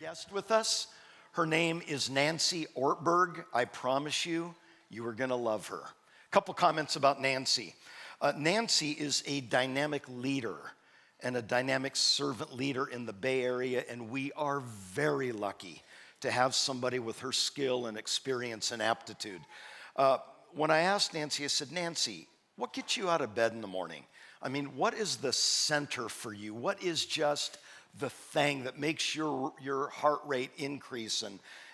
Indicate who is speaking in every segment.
Speaker 1: Guest with us. Her name is Nancy Ortberg. I promise you, you are going to love her. A couple comments about Nancy. Nancy is a dynamic leader and a dynamic servant leader in the Bay Area, and we are very lucky to have somebody with her skill and experience and aptitude. When I asked Nancy, I said, Nancy, what gets you out of bed in the morning? I mean, what is the center for you? What is just the thing that makes your heart rate increase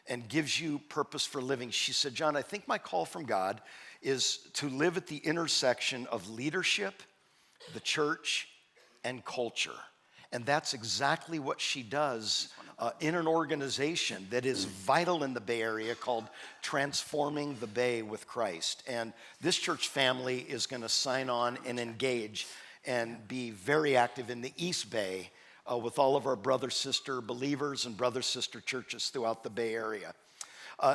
Speaker 1: and gives you purpose for living? She said, John, I think my call from God is to live at the intersection of leadership, the church, and culture. And that's exactly what she does in an organization that is vital in the Bay Area called Transforming the Bay with Christ. And this church family is going to sign on and engage and be very active in the East Bay with all of our brother-sister believers and brother-sister churches throughout the Bay Area.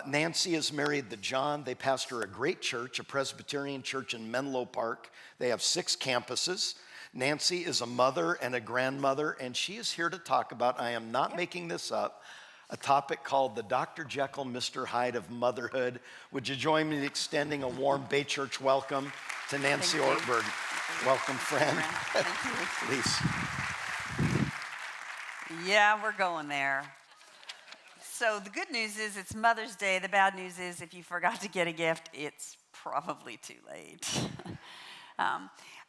Speaker 1: Nancy is married to John. They pastor a great church, a Presbyterian church in Menlo Park. They have 6 campuses. Nancy is a mother and a grandmother, and she is here to talk about, I am not making this up, a topic called the Dr. Jekyll, Mr. Hyde of motherhood. Would you join me in extending a warm Bay Church welcome to Nancy Ortberg? Welcome, friend.
Speaker 2: Thank you.
Speaker 1: Please.
Speaker 2: Yeah, we're going there. So the good news is it's Mother's Day. The bad news is if you forgot to get a gift, it's probably too late.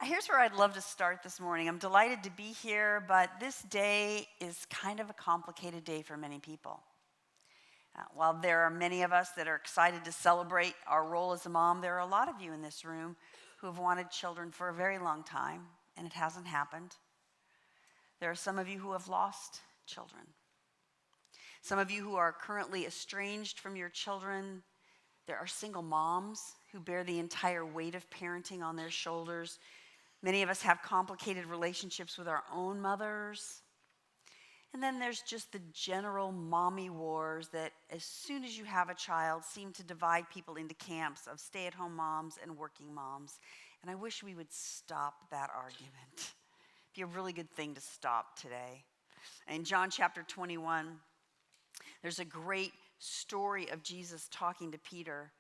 Speaker 2: Here's where I'd love to start this morning. I'm delighted to be here, but this day is kind of a complicated day for many people. While there are many of us that are excited to celebrate our role as a mom, there are a lot of you in this room who have wanted children for a very long time, and it hasn't happened. There are some of you who have lost children. Some of you who are currently estranged from your children. There are single moms who bear the entire weight of parenting on their shoulders. Many of us have complicated relationships with our own mothers. And then there's just the general mommy wars that as soon as you have a child seem to divide people into camps of stay-at-home moms and working moms. And I wish we would stop that argument. Be a really good thing to stop today. In John chapter 21, there's a great story of Jesus talking to Peter.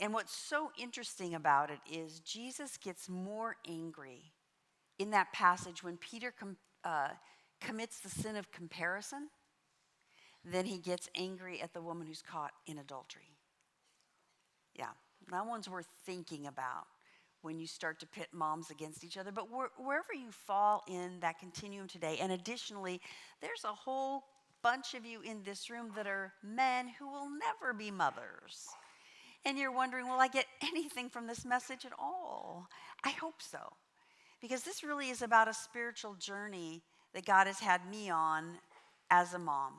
Speaker 2: And what's so interesting about it is Jesus gets more angry in that passage when Peter commits the sin of comparison than he gets angry at the woman who's caught in adultery. Yeah, that one's worth thinking about when you start to pit moms against each other. But wherever you fall in that continuum today, and additionally, there's a whole bunch of you in this room that are men who will never be mothers. And you're wondering, will I get anything from this message at all? I hope so. Because this really is about a spiritual journey that God has had me on as a mom.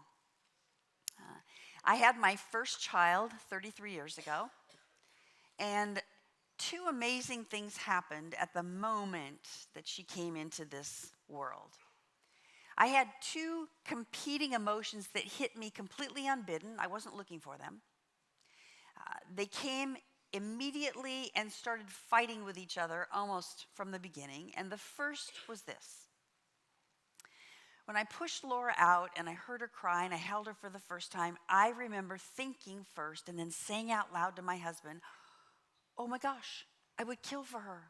Speaker 2: I had my first child 33 years ago. And 2 amazing things happened at the moment that she came into this world. I had 2 competing emotions that hit me completely unbidden. I wasn't looking for them. They came immediately and started fighting with each other almost from the beginning. And the first was this. When I pushed Laura out and I heard her cry and I held her for the first time, I remember thinking first and then saying out loud to my husband, oh my gosh, I would kill for her.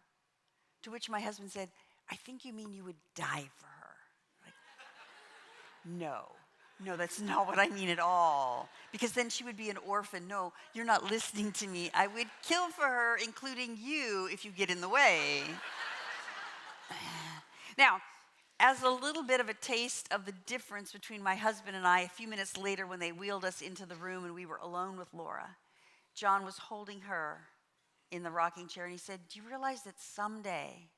Speaker 2: To which my husband said, I think you mean you would die for her. Like, no, that's not what I mean at all. Because then she would be an orphan. No, you're not listening to me. I would kill for her, including you, if you get in the way. Now, as a little bit of a taste of the difference between my husband and I, a few minutes later when they wheeled us into the room and we were alone with Laura, John was holding her in the rocking chair and he said, do you realize that someday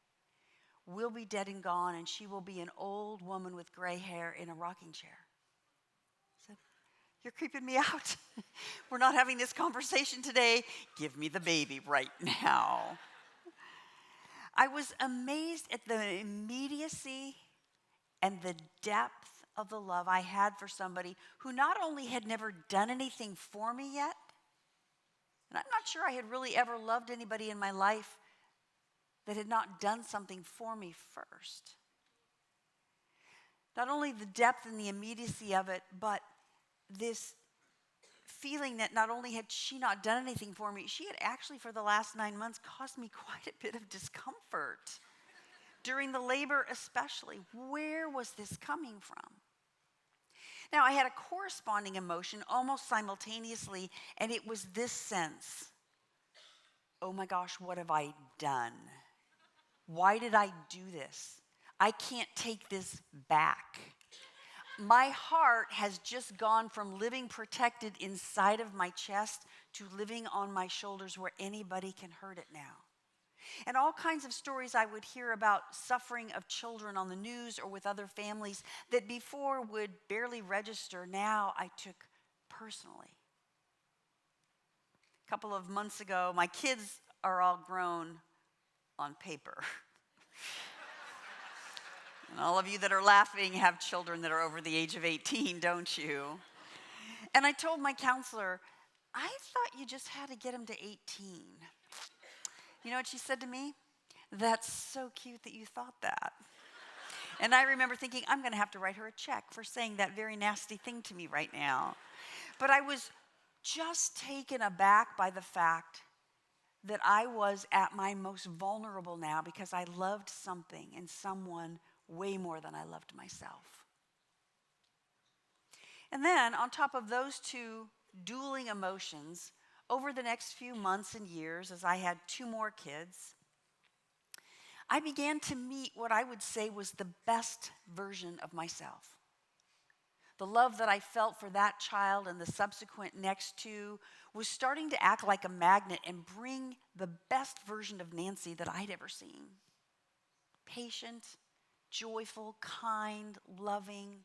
Speaker 2: we'll be dead and gone and she will be an old woman with gray hair in a rocking chair? I said, you're creeping me out. We're not having this conversation today. Give me the baby right now. I was amazed at the immediacy and the depth of the love I had for somebody who not only had never done anything for me yet, and I'm not sure I had really ever loved anybody in my life that had not done something for me first. Not only the depth and the immediacy of it, but this feeling that not only had she not done anything for me, she had actually for the last 9 months caused me quite a bit of discomfort. During the labor especially. Where was this coming from? Now, I had a corresponding emotion almost simultaneously, and it was this sense. Oh my gosh, what have I done? Why did I do this? I can't take this back. My heart has just gone from living protected inside of my chest to living on my shoulders where anybody can hurt it now. And all kinds of stories I would hear about suffering of children on the news or with other families that before would barely register, now I took personally. A couple of months ago, my kids are all grown on paper. And all of you that are laughing have children that are over the age of 18, don't you? And I told my counselor, I thought you just had to get them to 18. You know what she said to me? That's so cute that you thought that. And I remember thinking, I'm going to have to write her a check for saying that very nasty thing to me right now. But I was just taken aback by the fact that I was at my most vulnerable now because I loved something and someone way more than I loved myself. And then, on top of those two dueling emotions, over the next few months and years, as I had 2 more kids, I began to meet what I would say was the best version of myself. The love that I felt for that child and the subsequent next 2 was starting to act like a magnet and bring the best version of Nancy that I'd ever seen. Patient, joyful, kind, loving.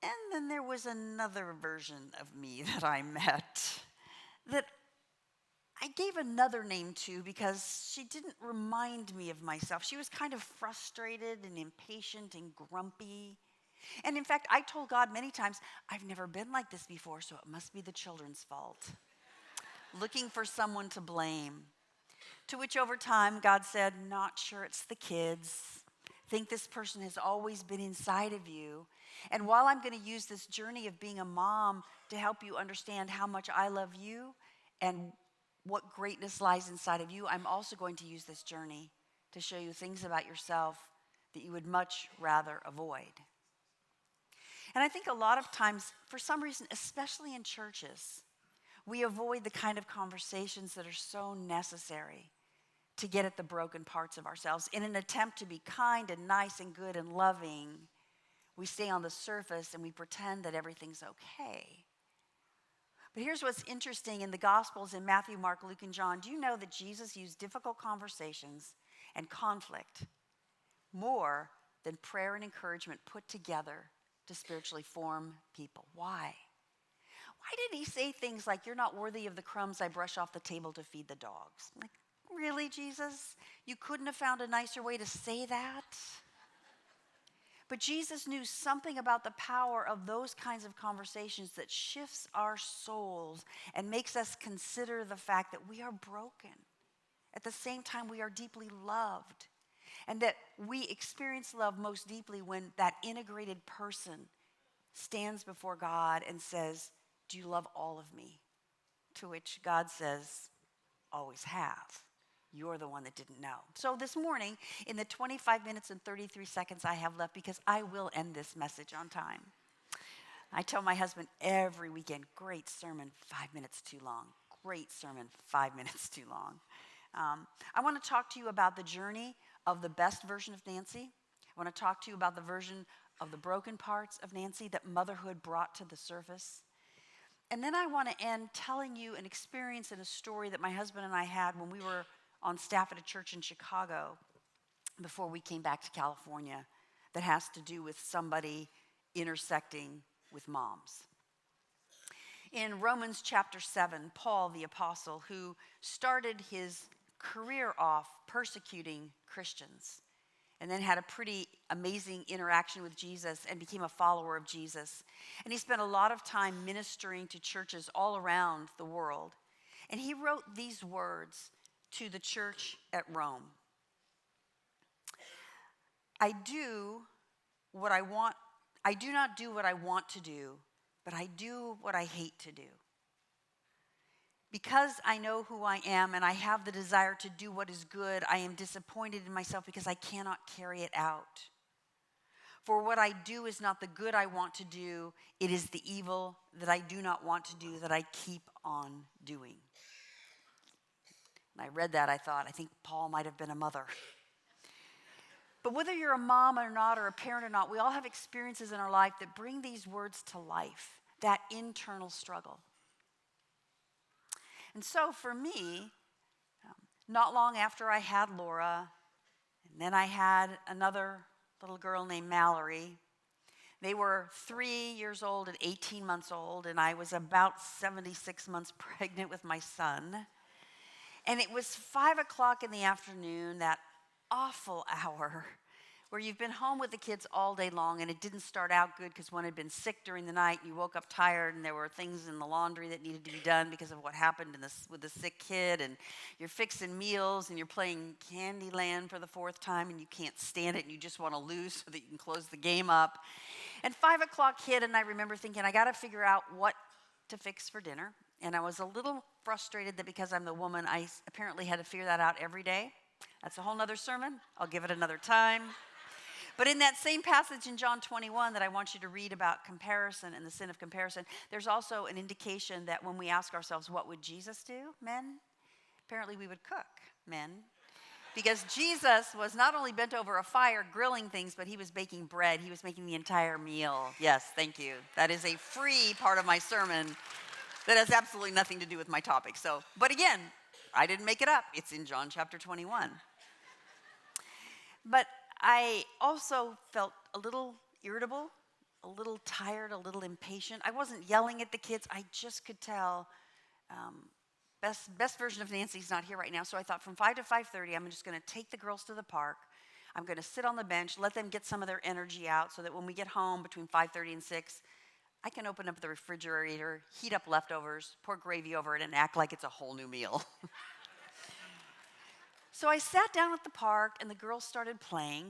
Speaker 2: And then there was another version of me that I met that I gave another name to because she didn't remind me of myself. She was kind of frustrated and impatient and grumpy. And in fact, I told God many times, I've never been like this before, so it must be the children's fault. Looking for someone to blame. To which over time, God said, not sure it's the kids. Think this person has always been inside of you. And while I'm going to use this journey of being a mom to help you understand how much I love you and what greatness lies inside of you, I'm also going to use this journey to show you things about yourself that you would much rather avoid. And I think a lot of times, for some reason, especially in churches, we avoid the kind of conversations that are so necessary to get at the broken parts of ourselves. In an attempt to be kind and nice and good and loving, we stay on the surface and we pretend that everything's okay. But here's what's interesting in the Gospels in Matthew, Mark, Luke, and John. Do you know that Jesus used difficult conversations and conflict more than prayer and encouragement put together to spiritually form people? Why? Why did he say things like, you're not worthy of the crumbs I brush off the table to feed the dogs? Like, really, Jesus? You couldn't have found a nicer way to say that? But Jesus knew something about the power of those kinds of conversations that shifts our souls and makes us consider the fact that we are broken. At the same time, we are deeply loved. And that we experience love most deeply when that integrated person stands before God and says, do you love all of me? To which God says, always have. You're the one that didn't know. So this morning, in the 25 minutes and 33 seconds I have left, because I will end this message on time, I tell my husband every weekend, great sermon, 5 minutes too long. Great sermon, 5 minutes too long. I want to talk to you about the journey of the best version of Nancy. I want to talk to you about the version of the broken parts of Nancy that motherhood brought to the surface. And then I want to end telling you an experience and a story that my husband and I had when we were on staff at a church in Chicago before we came back to California that has to do with somebody intersecting with moms. In Romans chapter 7, Paul the apostle, who started his career off persecuting Christians and then had a pretty amazing interaction with Jesus and became a follower of Jesus. And he spent a lot of time ministering to churches all around the world. And he wrote these words to the church at Rome. I do what I want I do not do what I want to do, but I do what I hate to do. Because I know who I am and I have the desire to do what is good, I am disappointed in myself because I cannot carry it out. For what I do is not the good I want to do, it is the evil that I do not want to do that I keep on doing. When I read that, I thought, I think Paul might have been a mother. But whether you're a mom or not, or a parent or not, we all have experiences in our life that bring these words to life, that internal struggle. And so for me, not long after I had Laura, and then I had another little girl named Mallory. They were 3 years old and 18 months old, and I was about 76 months pregnant with my son. And it was 5 o'clock in the afternoon, that awful hour where you've been home with the kids all day long, and it didn't start out good because one had been sick during the night, and you woke up tired, and there were things in the laundry that needed to be done because of what happened with the sick kid, and you're fixing meals, and you're playing Candyland for the 4th time, and you can't stand it, and you just want to lose so that you can close the game up. And 5 o'clock hit, and I remember thinking, I got to figure out what to fix for dinner. And I was a little frustrated that because I'm the woman, I apparently had to figure that out every day. That's a whole nother sermon. I'll give it another time. But in that same passage in John 21 that I want you to read about comparison and the sin of comparison, there's also an indication that when we ask ourselves, what would Jesus do, men? Apparently we would cook, men. Because Jesus was not only bent over a fire grilling things, but he was baking bread. He was making the entire meal. Yes, thank you. That is a free part of my sermon that has absolutely nothing to do with my topic. But again, I didn't make it up. It's in John chapter 21. But I also felt a little irritable, a little tired, a little impatient. I wasn't yelling at the kids. I just could tell. Best version of Nancy's not here right now, so I thought from 5 to 5:30, I'm just going to take the girls to the park. I'm going to sit on the bench, let them get some of their energy out so that when we get home between 5:30 and 6, I can open up the refrigerator, heat up leftovers, pour gravy over it, and act like it's a whole new meal. So I sat down at the park, and the girls started playing.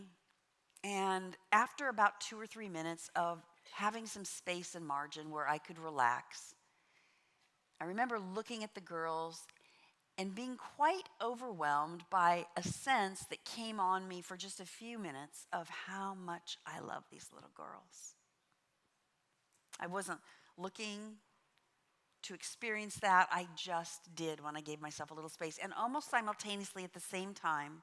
Speaker 2: And after about 2 or 3 minutes of having some space and margin where I could relax, I remember looking at the girls and being quite overwhelmed by a sense that came on me for just a few minutes of how much I love these little girls. I wasn't looking to experience that. I just did when I gave myself a little space. And almost simultaneously at the same time,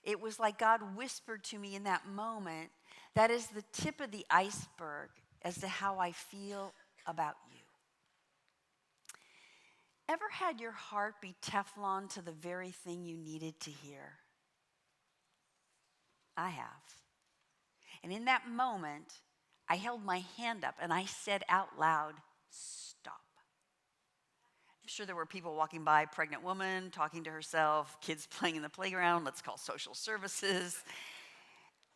Speaker 2: it was like God whispered to me in that moment, that is the tip of the iceberg as to how I feel about you. Ever had your heart be Teflon to the very thing you needed to hear? I have. And in that moment, I held my hand up and I said out loud, stop. I'm sure there were people walking by, pregnant woman talking to herself, kids playing in the playground, let's call social services.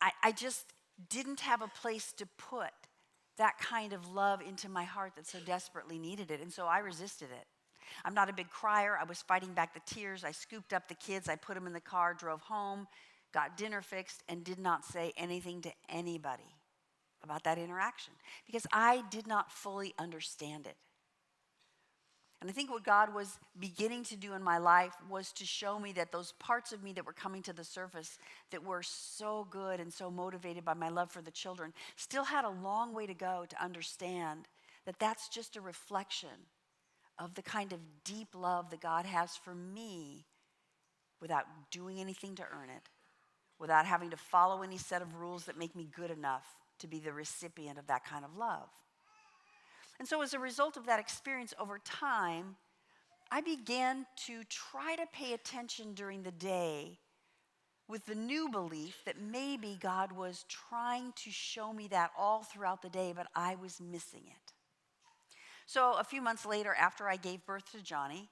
Speaker 2: I just didn't have a place to put that kind of love into my heart that so desperately needed it, and so I resisted it. I'm not a big crier. I was fighting back the tears. I scooped up the kids. I put them in the car, drove home, got dinner fixed, and did not say anything to anybody about that interaction because I did not fully understand it. And I think what God was beginning to do in my life was to show me that those parts of me that were coming to the surface that were so good and so motivated by my love for the children still had a long way to go to understand that that's just a reflection of the kind of deep love that God has for me without doing anything to earn it, without having to follow any set of rules that make me good enough to be the recipient of that kind of love. And so as a result of that experience over time, I began to try to pay attention during the day with the new belief that maybe God was trying to show me that all throughout the day, but I was missing it. So a few months later, after I gave birth to Johnny,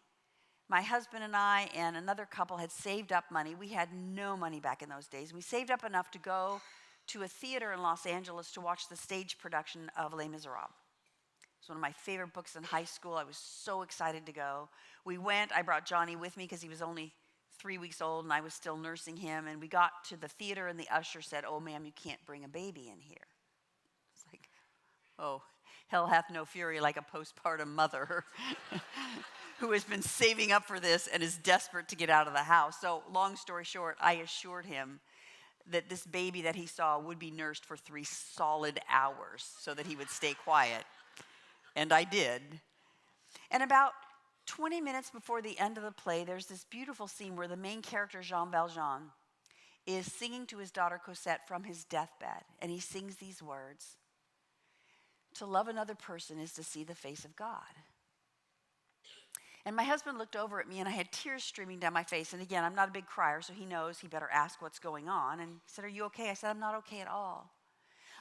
Speaker 2: my husband and I and another couple had saved up money. We had no money back in those days. We saved up enough to go to a theater in Los Angeles to watch the stage production of Les Miserables. It was one of my favorite books in high school. I was so excited to go. We went. I brought Johnny with me because he was only 3 weeks old and I was still nursing him. And we got to the theater and the usher said, "Oh, ma'am, you can't bring a baby in here." Oh, hell hath no fury like a postpartum mother who has been saving up for this and is desperate to get out of the house. So long story short, I assured him that this baby that he saw would be nursed for 3 solid hours so that he would stay quiet. And I did. And about 20 minutes before the end of the play, there's this beautiful scene where the main character, Jean Valjean, is singing to his daughter Cosette from his deathbed. And he sings these words: "To love another person is to see the face of God." And my husband looked over at me, and I had tears streaming down my face. And again, I'm not a big crier, so he knows he better ask what's going on. And he said, "Are you okay?" I said, "I'm not okay at all."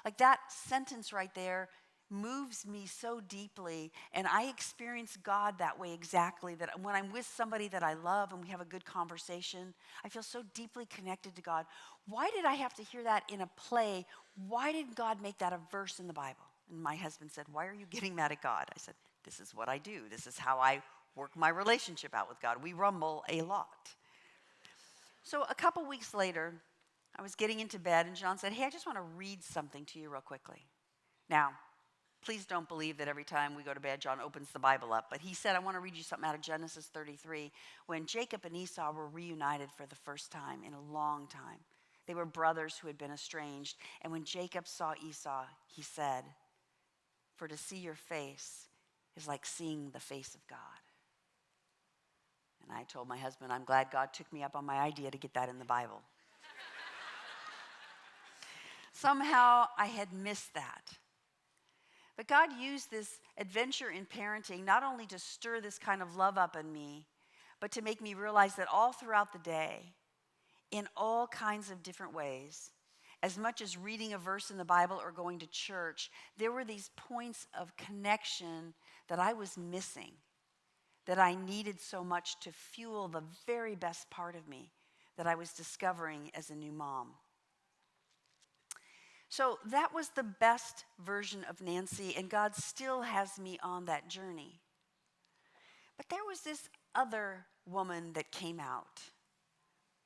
Speaker 2: Like, that sentence right there moves me so deeply, and I experience God that way exactly, that when I'm with somebody that I love and we have a good conversation, I feel so deeply connected to God. Why did I have to hear that in a play? Why did God make that a verse in the Bible? And my husband said, "Why are you getting mad at God?" I said, "This is what I do. This is how I work my relationship out with God. We rumble a lot." So a couple weeks later, I was getting into bed, and John said, "Hey, I just want to read something to you real quickly." Now, please don't believe that every time we go to bed, John opens the Bible up. But he said, "I want to read you something out of Genesis 33, when Jacob and Esau were reunited for the first time in a long time. They were brothers who had been estranged. And when Jacob saw Esau, he said, 'For to see your face is like seeing the face of God.'" And I told my husband, I'm glad God took me up on my idea to get that in the Bible. Somehow I had missed that. But God used this adventure in parenting not only to stir this kind of love up in me, but to make me realize that all throughout the day, in all kinds of different ways, as much as reading a verse in the Bible or going to church, there were these points of connection that I was missing, that I needed so much to fuel the very best part of me that I was discovering as a new mom. So that was the best version of Nancy, and God still has me on that journey. But there was this other woman that came out.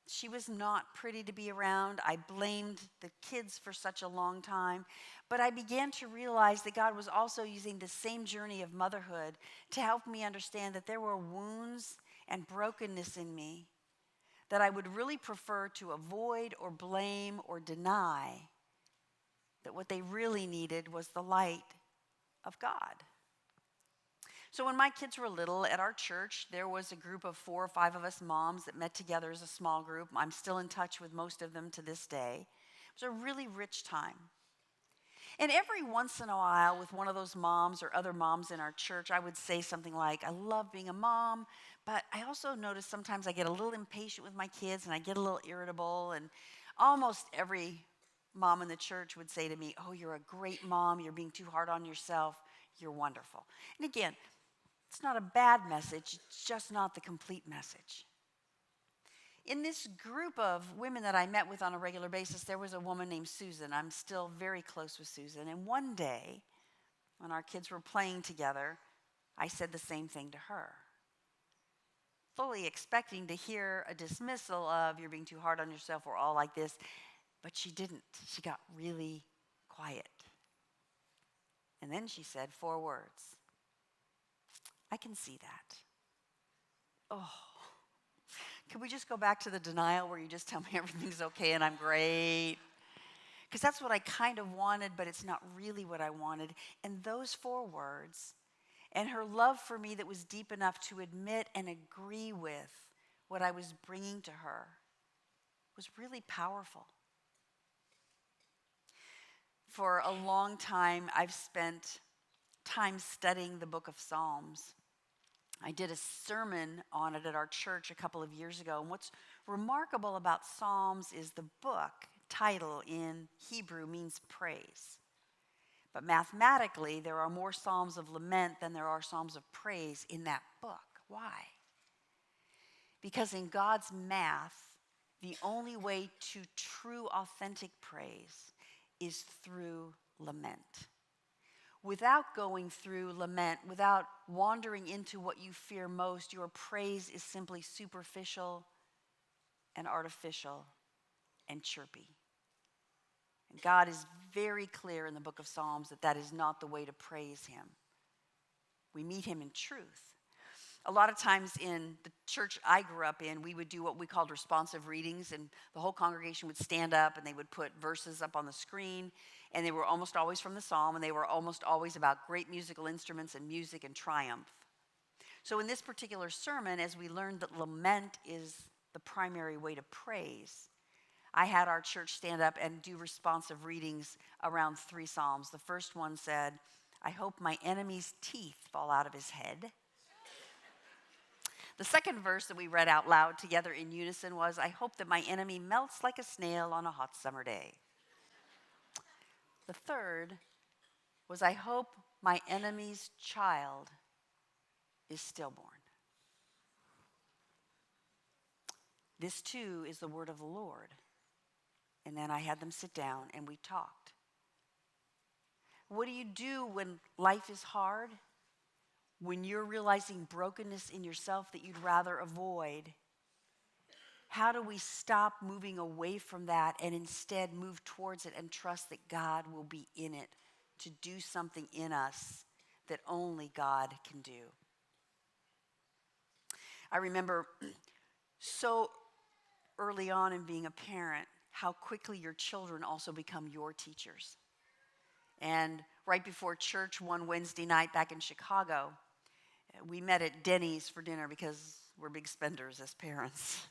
Speaker 2: She was not pretty to be around. I blamed the kids for such a long time. But I began to realize that God was also using the same journey of motherhood to help me understand that there were wounds and brokenness in me that I would really prefer to avoid or blame or deny, that what they really needed was the light of God. So when my kids were little, at our church, there was a group of 4 or 5 of us moms that met together as a small group. I'm still in touch with most of them to this day. It was a really rich time. And every once in a while, with one of those moms or other moms in our church, I would say something like, "I love being a mom, but I also notice sometimes I get a little impatient with my kids and I get a little irritable." And almost every mom in the church would say to me, "Oh, you're a great mom. You're being too hard on yourself. You're wonderful." And again, it's not a bad message. It's just not the complete message. In this group of women that I met with on a regular basis, there was a woman named Susan. I'm still very close with Susan. And one day, when our kids were playing together, I said the same thing to her, fully expecting to hear a dismissal of, "You're being too hard on yourself. We're all like this." But she didn't. She got really quiet. And then she said 4 words. "I can see that." Oh, can we just go back to the denial where you just tell me everything's okay and I'm great? Because that's what I kind of wanted, but it's not really what I wanted. And those 4 words, and her love for me that was deep enough to admit and agree with what I was bringing to her, was really powerful. For a long time, I've spent time studying the book of Psalms. I did a sermon on it at our church a couple of years ago. And what's remarkable about Psalms is the book title in Hebrew means praise. But mathematically, there are more Psalms of lament than there are Psalms of praise in that book. Why? Because in God's math, the only way to true, authentic praise is through lament. Without going through lament, without wandering into what you fear most, your praise is simply superficial and artificial and chirpy. And God is very clear in the book of Psalms that that is not the way to praise him. We meet him in truth. A lot of times in the church I grew up in, we would do what we called responsive readings, and the whole congregation would stand up and they would put verses up on the screen, and they were almost always from the psalm, and they were almost always about great musical instruments and music and triumph. So in this particular sermon, as we learned that lament is the primary way to praise, I had our church stand up and do responsive readings around 3 psalms. The first one said, "I hope my enemy's teeth fall out of his head." The second verse that we read out loud together in unison was, "I hope that my enemy melts like a snail on a hot summer day." The third was, "I hope my enemy's child is stillborn." This too is the word of the Lord. And then I had them sit down and we talked. What do you do when life is hard? When you're realizing brokenness in yourself that you'd rather avoid? How do we stop moving away from that and instead move towards it and trust that God will be in it to do something in us that only God can do? I remember so early on in being a parent, how quickly your children also become your teachers. And right before church one Wednesday night back in Chicago, we met at Denny's for dinner because we're big spenders as parents.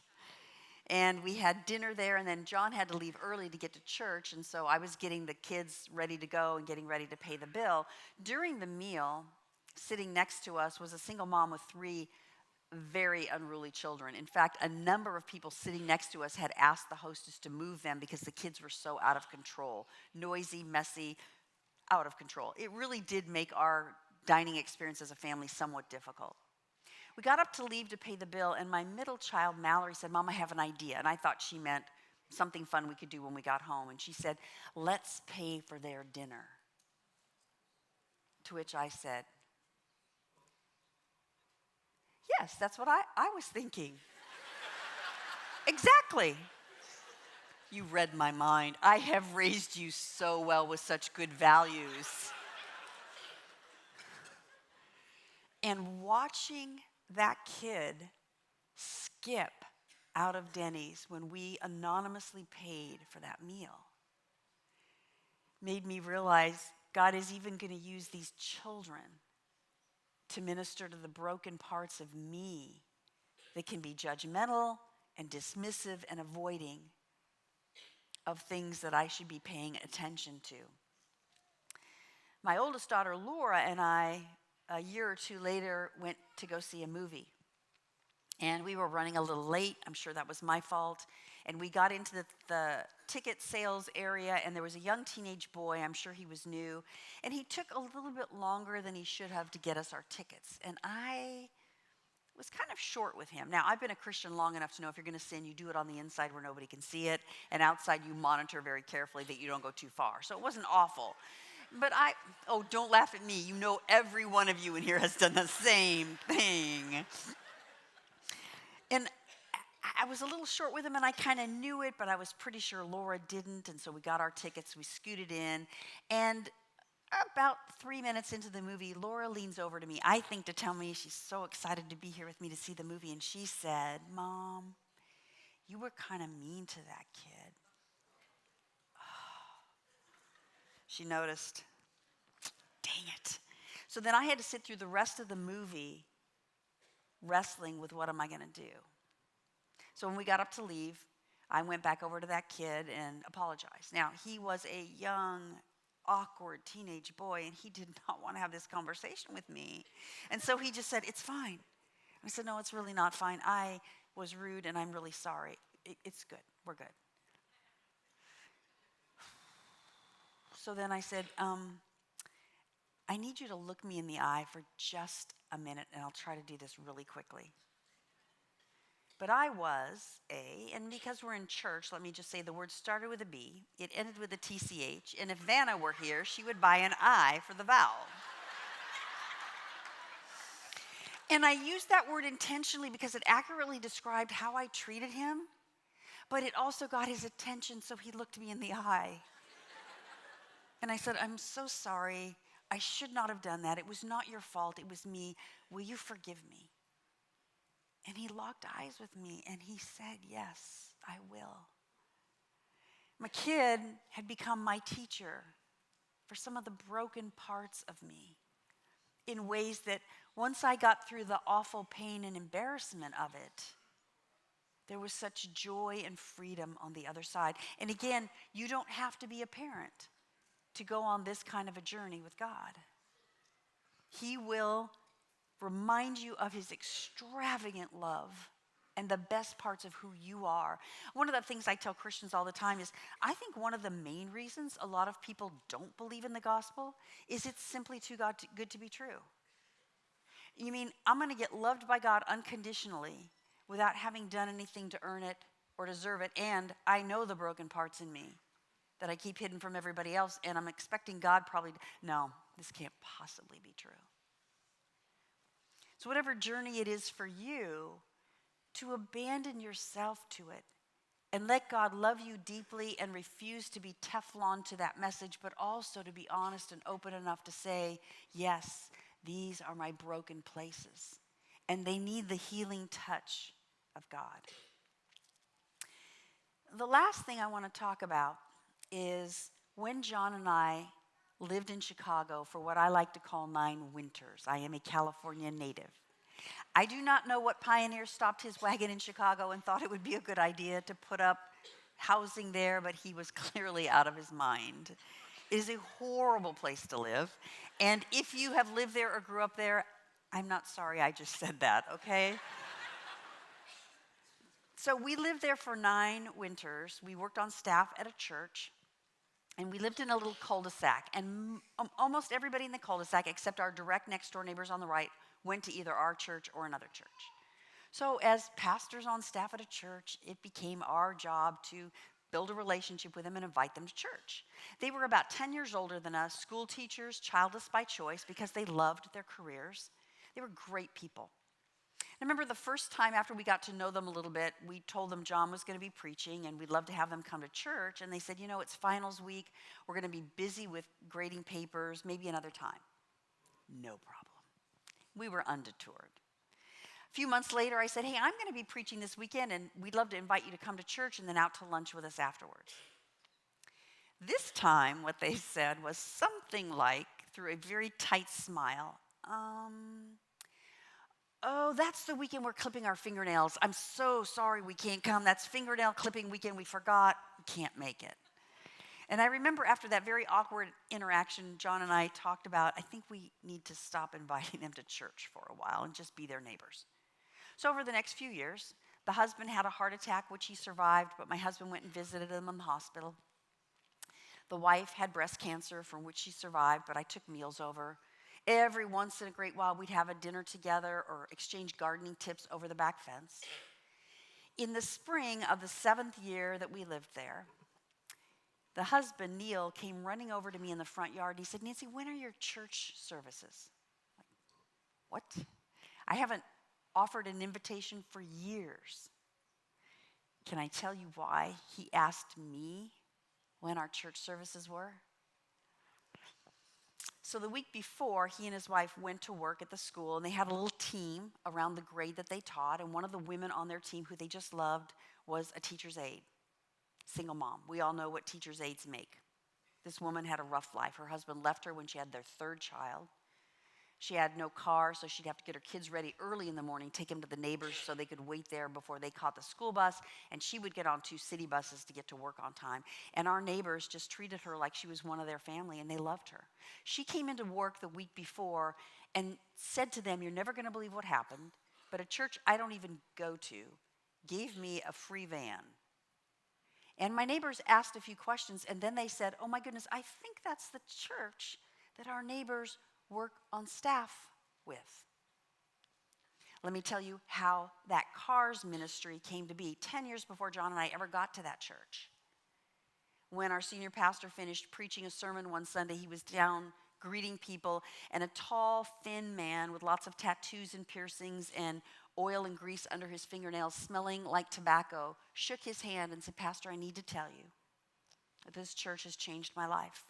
Speaker 2: And we had dinner there, and then John had to leave early to get to church, and so I was getting the kids ready to go and getting ready to pay the bill. During the meal, sitting next to us was a single mom with 3 very unruly children. In fact, a number of people sitting next to us had asked the hostess to move them because the kids were so out of control. Noisy, messy, out of control. It really did make our dining experience as a family somewhat difficult. We got up to leave to pay the bill, and my middle child, Mallory, said, "Mom, I have an idea." And I thought she meant something fun we could do when we got home. And she said, "Let's pay for their dinner." To which I said, "Yes, that's what I was thinking." Exactly. You read my mind. I have raised you so well with such good values. And watching that kid skip out of Denny's when we anonymously paid for that meal made me realize God is even going to use these children to minister to the broken parts of me that can be judgmental and dismissive and avoiding of things that I should be paying attention to. My oldest daughter, Laura, and I, a year or 2 later, went to go see a movie. And we were running a little late. I'm sure that was my fault. And we got into the ticket sales area, and there was a young teenage boy. I'm sure he was new. And he took a little bit longer than he should have to get us our tickets. And I was kind of short with him. Now, I've been a Christian long enough to know if you're going to sin, you do it on the inside where nobody can see it. And outside, you monitor very carefully that you don't go too far. So it wasn't awful. But don't laugh at me. You know every one of you in here has done the same thing. And I was a little short with him, and I kind of knew it, but I was pretty sure Laura didn't. And so we got our tickets, we scooted in, and about 3 minutes into the movie, Laura leans over to me, I think to tell me she's so excited to be here with me to see the movie, and she said, "Mom, you were kind of mean to that kid." She noticed. Dang it. So then I had to sit through the rest of the movie wrestling with what am I going to do. So when we got up to leave, I went back over to that kid and apologized. Now, he was a young, awkward teenage boy, and he did not want to have this conversation with me. And so he just said, "It's fine." I said, "No, it's really not fine. I was rude, and I'm really sorry. It's good. We're good." So then I said, "I need you to look me in the eye for just a minute, and I'll try to do this really quickly." But I was and because we're in church, let me just say the word started with a B, it ended with a TCH, and if Vanna were here, she would buy an I for the vowel. And I used that word intentionally because it accurately described how I treated him, but it also got his attention, so he looked me in the eye. And I said, I'm so sorry. I should not have done that. It was not your fault. It was me. Will you forgive me? And he locked eyes with me and he said, yes, I will. My kid had become my teacher for some of the broken parts of me in ways that once I got through the awful pain and embarrassment of it, there was such joy and freedom on the other side. And again, you don't have to be a parent to go on this kind of a journey with God. He will remind you of his extravagant love and the best parts of who you are. One of the things I tell Christians all the time is I think one of the main reasons a lot of people don't believe in the gospel is it's simply too good to be true. You mean I'm going to get loved by God unconditionally without having done anything to earn it or deserve it, and I know the broken parts in me that I keep hidden from everybody else, and I'm expecting God probably no, this can't possibly be true. So whatever journey it is for you, to abandon yourself to it and let God love you deeply and refuse to be Teflon to that message, but also to be honest and open enough to say, yes, these are my broken places, and they need the healing touch of God. The last thing I want to talk about is when John and I lived in Chicago for what I like to call 9 winters. I am a California native. I do not know what pioneer stopped his wagon in Chicago and thought it would be a good idea to put up housing there, but he was clearly out of his mind. It is a horrible place to live. And if you have lived there or grew up there, I'm not sorry I just said that, okay? So we lived there for 9 winters. We worked on staff at a church. And we lived in a little cul-de-sac. And almost everybody in the cul-de-sac, except our direct next door neighbors on the right, went to either our church or another church. So as pastors on staff at a church, it became our job to build a relationship with them and invite them to church. They were about 10 years older than us, school teachers, childless by choice, because they loved their careers. They were great people. I remember the first time after we got to know them a little bit, we told them John was going to be preaching and we'd love to have them come to church. And they said, it's finals week. We're going to be busy with grading papers, maybe another time. No problem. We were undeterred. A few months later, I said, hey, I'm going to be preaching this weekend and we'd love to invite you to come to church and then out to lunch with us afterwards. This time, what they said was something like, through a very tight smile, oh, that's the weekend we're clipping our fingernails. I'm so sorry we can't come. That's fingernail clipping weekend. We forgot. We can't make it. And I remember after that very awkward interaction, John and I talked about, I think we need to stop inviting them to church for a while and just be their neighbors. So over the next few years, the husband had a heart attack, which he survived, but my husband went and visited him in the hospital. The wife had breast cancer, from which she survived, but I took meals over. Every once in a great while, we'd have a dinner together or exchange gardening tips over the back fence. In the spring of the 7th year that we lived there, the husband, Neil, came running over to me in the front yard. And he said, Nancy, when are your church services? What? I haven't offered an invitation for years. Can I tell you why he asked me when our church services were? So the week before, he and his wife went to work at the school, and they had a little team around the grade that they taught, and one of the women on their team who they just loved was a teacher's aide, single mom. We all know what teacher's aides make. This woman had a rough life. Her husband left her when she had their 3rd child. She had no car, so she'd have to get her kids ready early in the morning, take them to the neighbors so they could wait there before they caught the school bus, and she would get on 2 city buses to get to work on time. And our neighbors just treated her like she was one of their family, and they loved her. She came into work the week before and said to them, you're never going to believe what happened, but a church I don't even go to gave me a free van. And my neighbors asked a few questions, and then they said, oh my goodness, I think that's the church that our neighbors work on staff with. Let me tell you how that cars ministry came to be 10 years before John and I ever got to that church. When our senior pastor finished preaching a sermon one Sunday, he was down greeting people, and a tall, thin man with lots of tattoos and piercings and oil and grease under his fingernails, smelling like tobacco, shook his hand and said, Pastor, I need to tell you that this church has changed my life.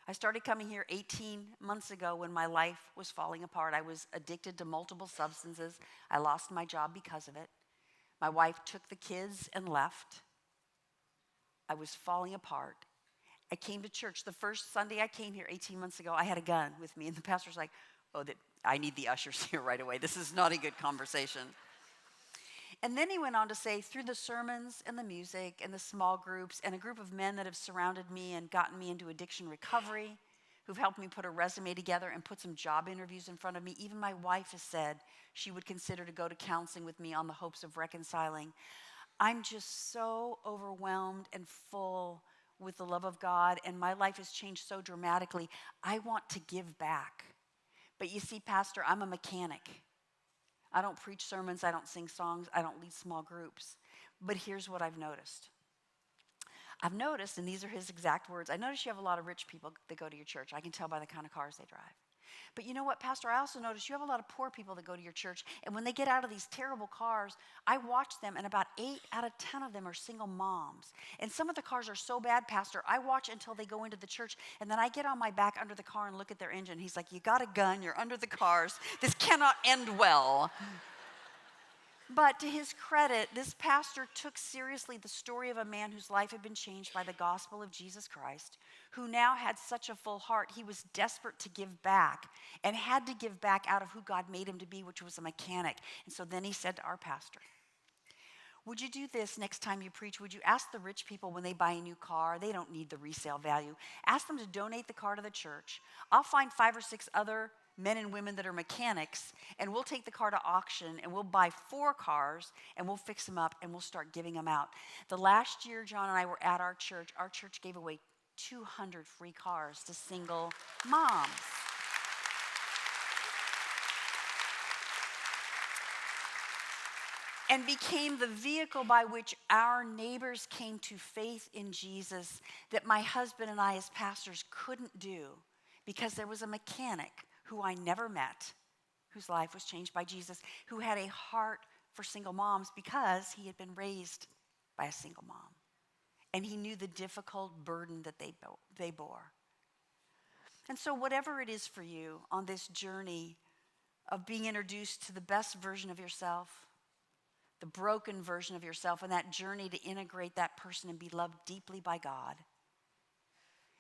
Speaker 2: I started coming here 18 months ago when my life was falling apart. I was addicted to multiple substances. I lost my job because of it. My wife took the kids and left. I was falling apart. I came to church. The first Sunday I came here 18 months ago, I had a gun with me. And the pastor's like, oh, I need the ushers here right away. This is not a good conversation. And then he went on to say, through the sermons and the music and the small groups and a group of men that have surrounded me and gotten me into addiction recovery, who've helped me put a resume together and put some job interviews in front of me. Even my wife has said she would consider to go to counseling with me on the hopes of reconciling. I'm just so overwhelmed and full with the love of God, and my life has changed so dramatically. I want to give back. But you see, Pastor, I'm a mechanic. I don't preach sermons, I don't sing songs, I don't lead small groups. But here's what I've noticed. I've noticed, and these are his exact words, I notice you have a lot of rich people that go to your church. I can tell by the kind of cars they drive. But you know what, Pastor? I also notice you have a lot of poor people that go to your church. And when they get out of these terrible cars, I watch them, and about 8 out of 10 of them are single moms. And some of the cars are so bad, Pastor, I watch until they go into the church, and then I get on my back under the car and look at their engine. He's like, you got a gun, you're under the cars. This cannot end well. But to his credit, this pastor took seriously the story of a man whose life had been changed by the gospel of Jesus Christ, who now had such a full heart. He was desperate to give back and had to give back out of who God made him to be, which was a mechanic. And so then he said to our pastor, would you do this next time you preach? Would you ask the rich people when they buy a new car, they don't need the resale value, ask them to donate the car to the church. I'll find 5 or 6 other men and women that are mechanics, and we'll take the car to auction, and we'll buy 4 cars, and we'll fix them up, and we'll start giving them out. The last year John and I were at our church gave away 200 free cars to single moms. And became the vehicle by which our neighbors came to faith in Jesus that my husband and I as pastors couldn't do, because there was a mechanic who I never met, whose life was changed by Jesus, who had a heart for single moms because he had been raised by a single mom. And he knew the difficult burden that they bore. And so whatever it is for you on this journey of being introduced to the best version of yourself, the broken version of yourself, and that journey to integrate that person and be loved deeply by God,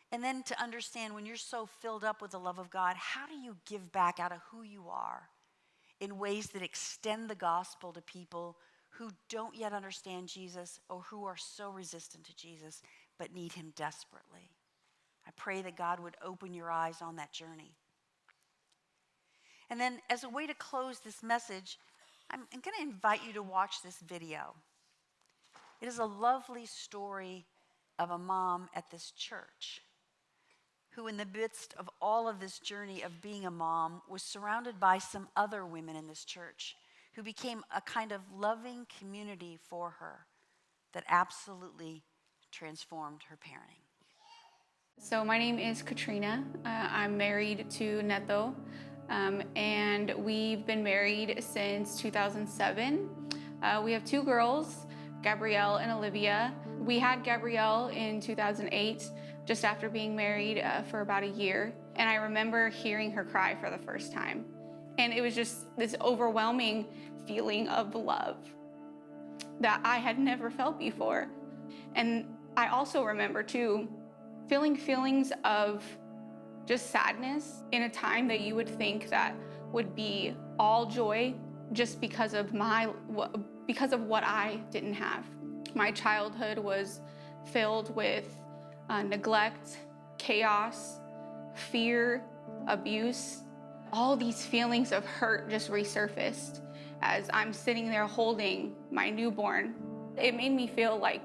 Speaker 2: and then to understand when you're so filled up with the love of God, how do you give back out of who you are in ways that extend the gospel to people who don't yet understand Jesus or who are so resistant to Jesus but need him desperately? I pray that God would open your eyes on that journey. And then as a way to close this message, I'm going to invite you to watch this video. It is a lovely story of a mom at this church who, in the midst of all of this journey of being a mom, was surrounded by some other women in this church who became a kind of loving community for her that absolutely transformed her parenting.
Speaker 3: So my name is Katrina. I'm married to Neto, and we've been married since 2007. We have 2 girls, Gabrielle and Olivia. We had Gabrielle in 2008, just after being married for about a year. And I remember hearing her cry for the first time. And it was just this overwhelming feeling of love that I had never felt before. And I also remember too, feeling feelings of just sadness in a time that you would think that would be all joy just because of what I didn't have. My childhood was filled with neglect, chaos, fear, abuse. All these feelings of hurt just resurfaced as I'm sitting there holding my newborn. It made me feel like,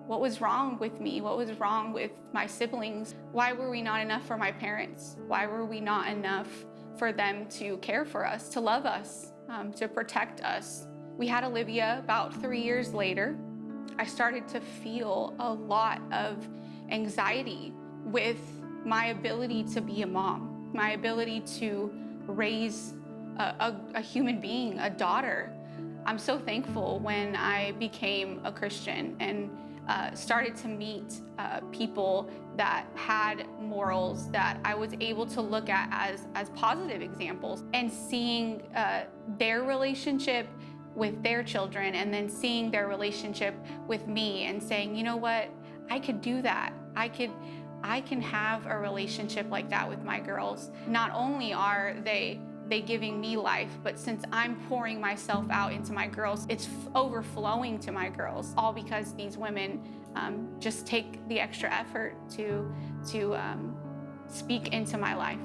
Speaker 3: what was wrong with me? What was wrong with my siblings? Why were we not enough for my parents? Why were we not enough for them to care for us, to love us, to protect us? We had Olivia about 3 years later. I started to feel a lot of anxiety with my ability to be a mom, my ability to raise a human being, a daughter. I'm so thankful when I became a Christian and started to meet people that had morals that I was able to look at as positive examples, and seeing their relationship with their children, and then seeing their relationship with me and saying, you know what, I could do that. I can have a relationship like that with my girls. Not only are they giving me life, but since I'm pouring myself out into my girls, it's overflowing to my girls, all because these women just take the extra effort to speak into my life.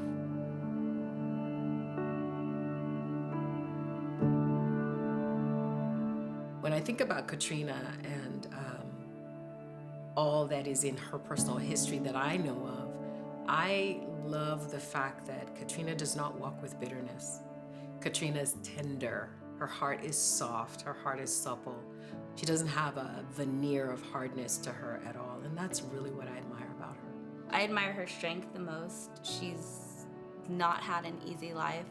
Speaker 4: When I think about Katrina and all that is in her personal history that I know of, I love the fact that Katrina does not walk with bitterness. Katrina is tender. Her heart is soft. Her heart is supple. She doesn't have a veneer of hardness to her at all, and that's really what I admire about her.
Speaker 5: I admire her strength the most. She's not had an easy life.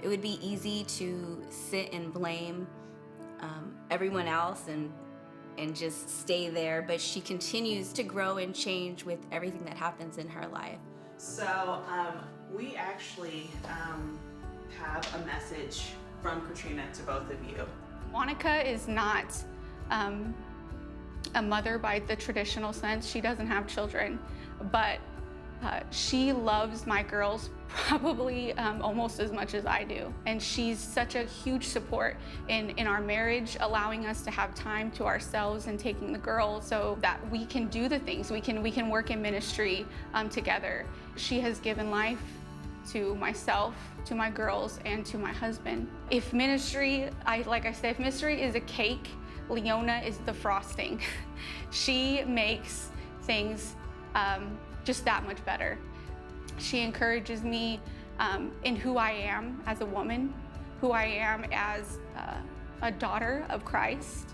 Speaker 5: It would be easy to sit and blame everyone else and just stay there, but she continues to grow and change with everything that happens in her life.
Speaker 6: So we actually have a message from Katrina to both of you.
Speaker 3: Monica is not a mother by the traditional sense. She doesn't have children, but she loves my girls probably almost as much as I do. And she's such a huge support in our marriage, allowing us to have time to ourselves and taking the girls so that we can do the things. We can work in ministry together. She has given life to myself, to my girls, and to my husband. If ministry, like I said, if ministry is a cake, Leona is the frosting. She makes things just that much better. She encourages me in who I am as a woman, who I am as a daughter of Christ,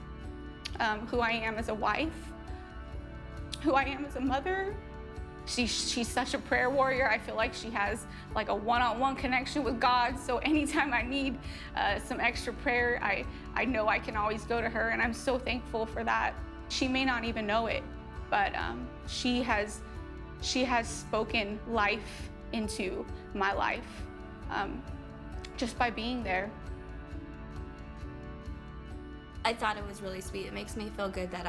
Speaker 3: who I am as a wife, who I am as a mother. She's such a prayer warrior. I feel like she has like a one-on-one connection with God. So anytime I need some extra prayer, I know I can always go to her, and I'm so thankful for that. She may not even know it, but she has spoken life into my life just by being there.
Speaker 5: I thought it was really sweet. It makes me feel good that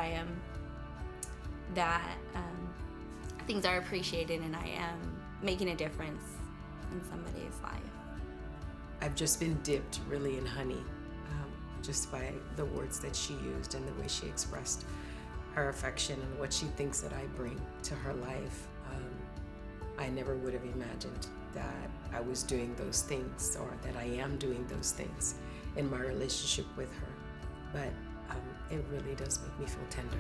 Speaker 5: things are appreciated and I am making a difference in somebody's life.
Speaker 4: I've just been dipped really in honey, just by the words that she used and the way she expressed her affection and what she thinks that I bring to her life. I never would have imagined that I was doing those things, or that I am doing those things in my relationship with her. But it really does make me feel tender.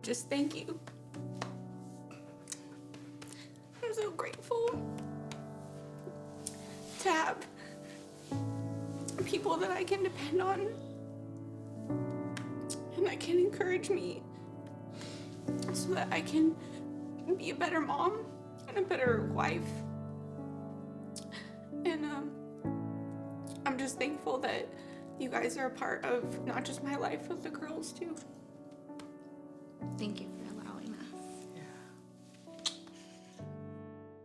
Speaker 3: Just thank you. I'm so grateful to have people that I can depend on and that can encourage me so that I can be a better mom and a better wife. And I'm just thankful that you guys are a part of not just my life, but the girls too.
Speaker 5: Thank you.